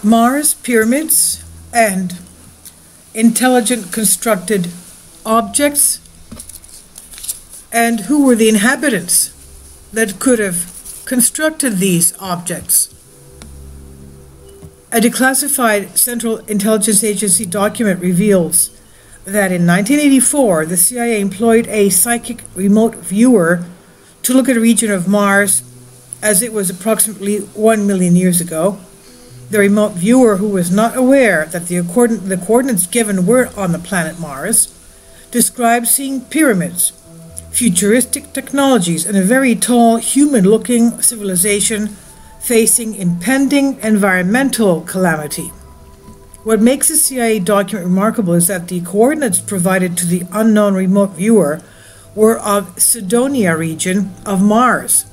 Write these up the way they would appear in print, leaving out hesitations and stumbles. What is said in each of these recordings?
Mars, pyramids, and intelligent constructed objects, and who were the inhabitants that could have constructed these objects. A declassified Central Intelligence Agency document reveals that in 1984, the CIA employed a psychic remote viewer to look at a region of Mars as it was approximately 1 million years ago. The remote viewer, who was not aware that the coordinates given were on the planet Mars, described seeing pyramids, futuristic technologies, and a very tall, human-looking civilization facing impending environmental calamity. What makes the CIA document remarkable is that the coordinates provided to the unknown remote viewer were of CYDONIA region of Mars,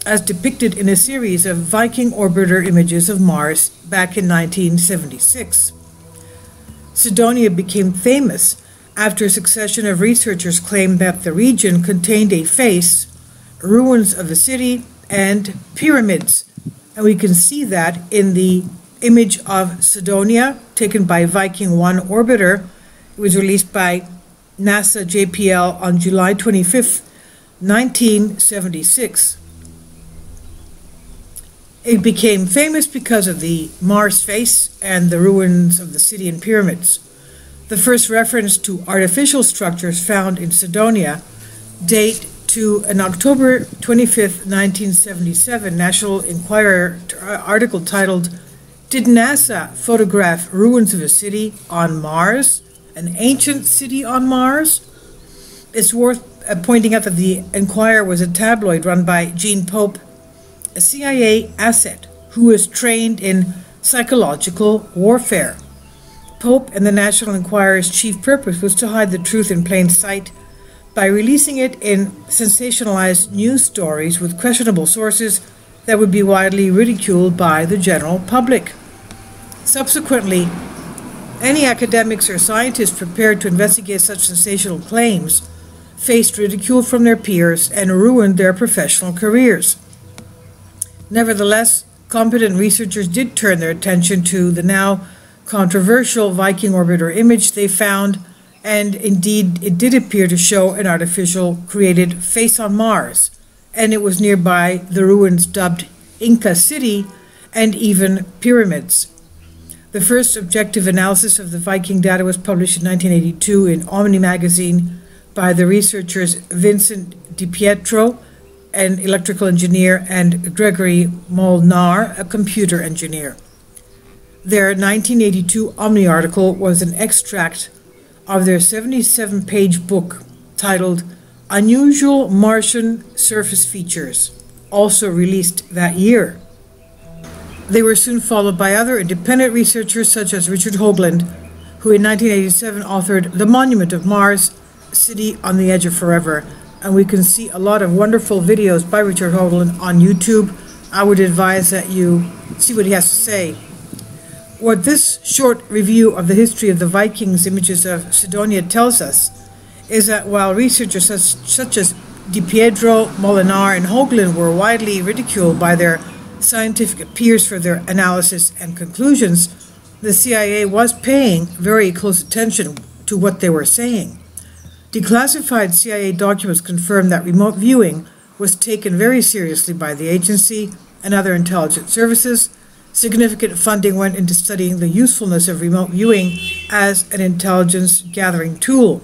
as depicted in a series of Viking orbiter images of Mars back in 1976. CYDONIA became famous after a succession of researchers claimed that the region contained a face, ruins of a city, and pyramids. And we can see that in the image of CYDONIA taken by Viking 1 orbiter. It was released by NASA JPL on July 25th, 1976. It became famous because of the Mars face and the ruins of the city and pyramids. The first reference to artificial structures found in CYDONIA date to an October 25th, 1977 National Enquirer article titled, "Did NASA Photograph Ruins of a City on Mars? An Ancient City on Mars?" It's worth pointing out that the Enquirer was a tabloid run by Gene Pope, a CIA asset who was trained in psychological warfare. Pope and the National Enquirer's chief purpose was to hide the truth in plain sight by releasing it in sensationalized news stories with questionable sources that would be widely ridiculed by the general public. Subsequently, any academics or scientists prepared to investigate such sensational claims faced ridicule from their peers and ruined their professional careers. Nevertheless, competent researchers did turn their attention to the now controversial Viking orbiter image they found, and indeed it did appear to show an artificial created face on Mars, and it was nearby the ruins dubbed Inca City and even pyramids. The first objective analysis of the Viking data was published in 1982 in Omni magazine by the researchers Vincent DiPietro, an electrical engineer, and Gregory Molnar, a computer engineer. Their 1982 Omni article was an extract of their 77-page book titled Unusual Martian Surface Features, also released that year. They were soon followed by other independent researchers such as Richard Hoagland, who in 1987 authored The Monument of Mars, City on the Edge of Forever. And we can see a lot of wonderful videos by Richard Hoagland on YouTube. I would advise that you see what he has to say. What this short review of the history of the Vikings images of CYDONIA tells us is that while researchers such as DiPietro, Molinar, and Hoagland were widely ridiculed by their scientific peers for their analysis and conclusions, the CIA was paying very close attention to what they were saying. Declassified CIA documents confirm that remote viewing was taken very seriously by the agency and other intelligence services. Significant funding went into studying the usefulness of remote viewing as an intelligence gathering tool.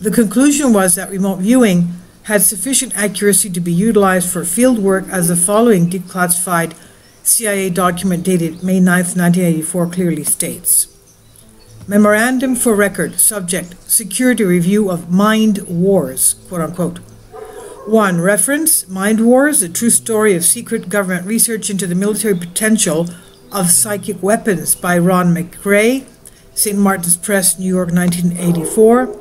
The conclusion was that remote viewing had sufficient accuracy to be utilized for field work, as the following declassified CIA document dated May 9, 1984 clearly states. Memorandum for record, subject, security review of mind wars, quote unquote. 1. Reference, Mind Wars, a true story of secret government research into the military potential of psychic weapons by Ron McRae, St. Martin's Press, New York, 1984.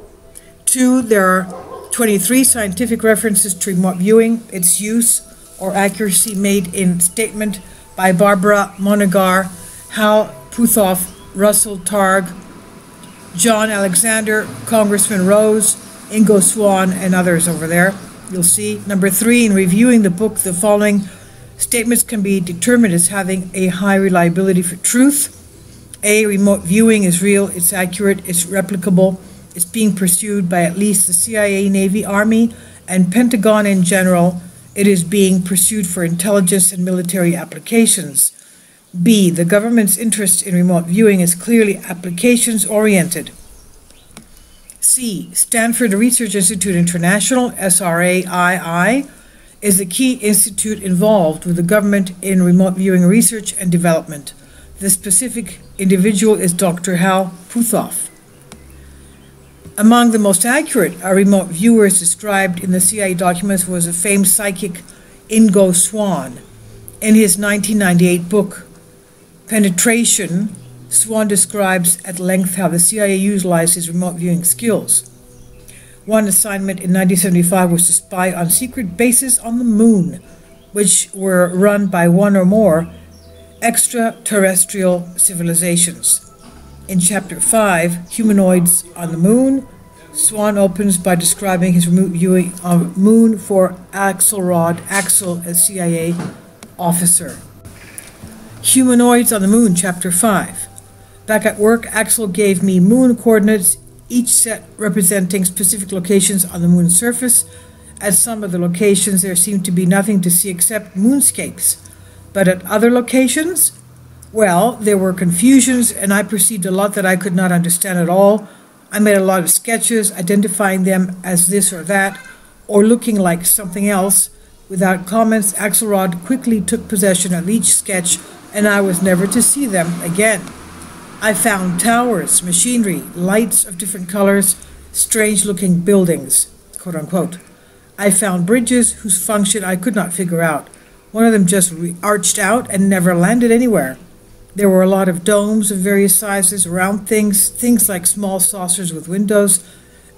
2. There are 23 scientific references to remote viewing, its use or accuracy made in statement by Barbara Monegar, Hal Puthoff, Russell Targ, John Alexander, Congressman Rose, Ingo Swan, and others over there. You'll see. Number 3, in reviewing the book, the following Statements can be determined as having a high reliability for truth. A, remote viewing is real, it's accurate, it's replicable, it's being pursued by at least the CIA, Navy, Army, and Pentagon in general. It is being pursued for intelligence and military applications. B, the government's interest in remote viewing is clearly applications-oriented. C, Stanford Research Institute International, SRAII, is the key institute involved with the government in remote viewing research and development. The specific individual is Dr. Hal Puthoff. Among the most accurate remote viewers described in the CIA documents was the famed psychic Ingo Swann. In his 1998 book, Penetration, Swann describes at length how the CIA utilized his remote viewing skills. One assignment in 1975 was to spy on secret bases on the moon, which were run by one or more extraterrestrial civilizations. In Chapter 5, Humanoids on the Moon, Swann opens by describing his remote viewing of Moon for Axel, a CIA officer. Humanoids on the Moon, Chapter 5. Back at work, Axel gave me moon coordinates, each set representing specific locations on the moon's surface. At some of the locations, there seemed to be nothing to see except moonscapes. But at other locations, well, there were confusions, and I perceived a lot that I could not understand at all. I made a lot of sketches, identifying them as this or that, or looking like something else. Without comments, Axelrod quickly took possession of each sketch, and I was never to see them again. I found towers, machinery, lights of different colors, strange-looking buildings, quote-unquote. I found bridges whose function I could not figure out. One of them just arched out and never landed anywhere. There were a lot of domes of various sizes, round things like small saucers with windows.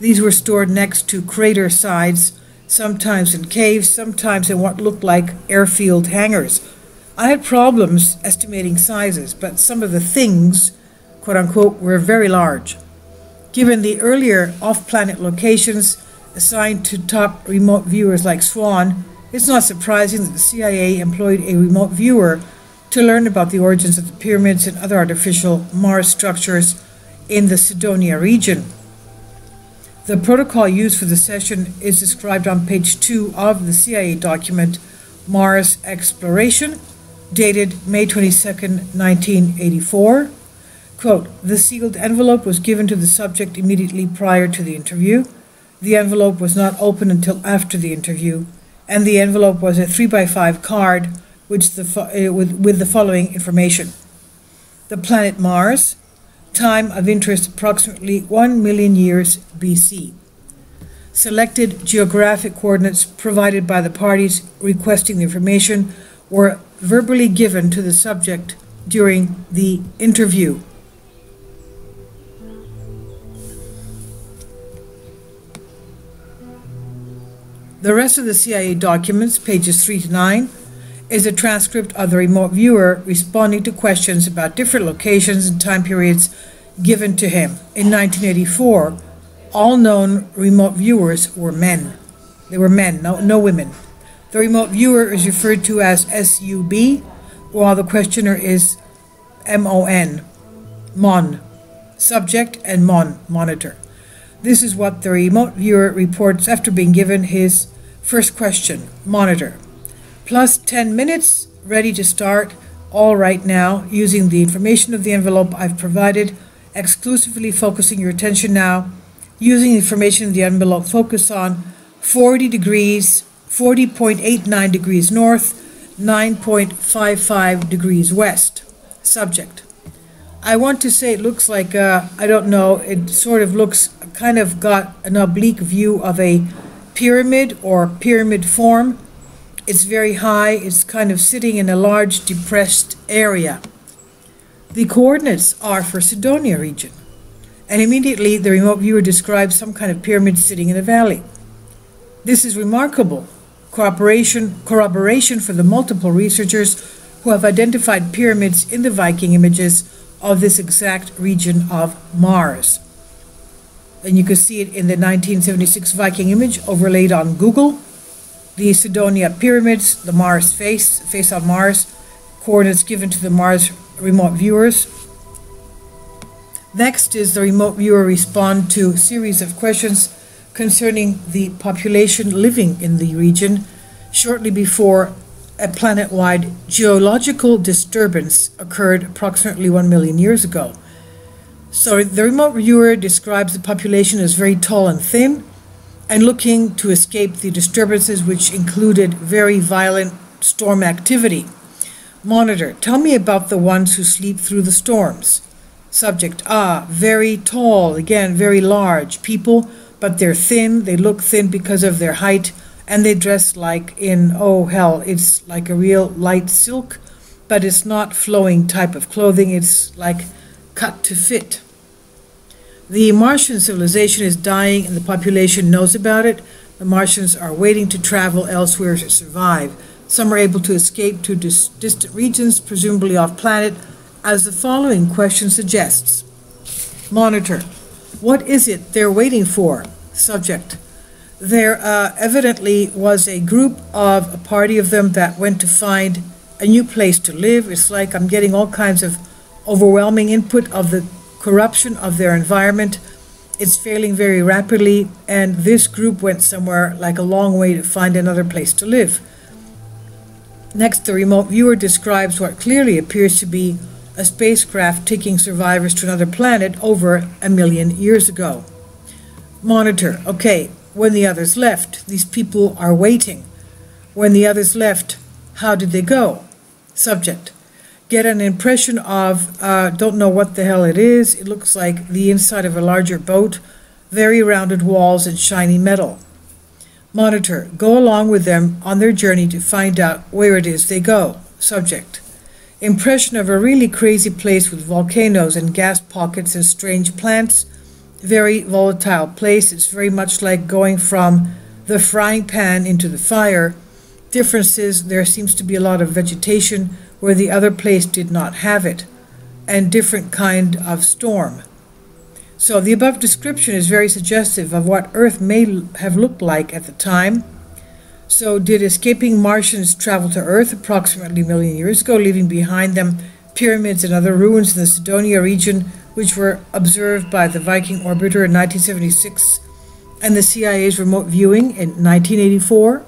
These were stored next to crater sides, sometimes in caves, sometimes in what looked like airfield hangars. I had problems estimating sizes, but some of the things, quote-unquote, were very large. Given the earlier off-planet locations assigned to top remote viewers like Swann, it's not surprising that the CIA employed a remote viewer to learn about the origins of the pyramids and other artificial Mars structures in the CYDONIA region. The protocol used for the session is described on page 2 of the CIA document Mars Exploration, dated May 22, 1984. Quote, the sealed envelope was given to the subject immediately prior to the interview. The envelope was not opened until after the interview, and the envelope was a 3x5 card with the following information. The planet Mars, time of interest approximately 1 million years BC. Selected geographic coordinates provided by the parties requesting the information were verbally given to the subject during the interview. The rest of the CIA documents, pages 3 to 9, is a transcript of the remote viewer responding to questions about different locations and time periods given to him. In 1984, all known remote viewers were men. They were men, no women. The remote viewer is referred to as SUB, while the questioner is MON, MON, subject, and MON, monitor. This is what the remote viewer reports after being given his first question, monitor. Plus 10 minutes, ready to start, all right now, using the information of the envelope I've provided, exclusively focusing your attention now, using the information of the envelope, focus on 40 degrees, 40.89 degrees north, 9.55 degrees west. Subject. I want to say it looks like, I don't know, it sort of looks, kind of got an oblique view of a pyramid or pyramid form. It's very high, it's kind of sitting in a large depressed area. The coordinates are for CYDONIA region, and immediately the remote viewer describes some kind of pyramid sitting in a valley. This is remarkable corroboration for the multiple researchers who have identified pyramids in the Viking images of this exact region of Mars. And you can see it in the 1976 Viking image overlaid on Google. the Cydonia pyramids, the Mars face on Mars, coordinates given to the Mars remote viewers. Next is the remote viewer respond to a series of questions concerning the population living in the region shortly before a planet-wide geological disturbance occurred approximately 1 million years ago. So the remote viewer describes the population as very tall and thin and looking to escape the disturbances, which included very violent storm activity. Monitor, tell me about the ones who sleep through the storms. Subject, very tall, again, very large people, but they're thin. They look thin because of their height, and they dress like it's like a real light silk, but it's not flowing type of clothing. It's like cut to fit. The Martian civilization is dying, and the population knows about it. The Martians are waiting to travel elsewhere to survive. Some are able to escape to distant regions, presumably off-planet, as the following question suggests. Monitor, what is it they're waiting for? Subject, there evidently was a party of them that went to find a new place to live. It's like I'm getting all kinds of overwhelming input of the corruption of their environment. It's failing very rapidly, and this group went somewhere like a long way to find another place to live. Next, the remote viewer describes what clearly appears to be a spacecraft taking survivors to another planet over 1 million years ago. Monitor, okay, when the others left, these people are waiting. When the others left, how did they go? Subject, get an impression of, don't know what the hell it is. It looks like the inside of a larger boat, very rounded walls and shiny metal. Monitor, go along with them on their journey to find out where it is they go. Subject, impression of a really crazy place with volcanoes and gas pockets and strange plants, very volatile place. It's very much like going from the frying pan into the fire. Differences, there seems to be a lot of vegetation where the other place did not have it, and different kind of storm. So the above description is very suggestive of what Earth may have looked like at the time. So did escaping Martians travel to Earth approximately 1 million years ago, leaving behind them pyramids and other ruins in the Cydonia region, which were observed by the Viking orbiter in 1976 and the CIA's remote viewing in 1984?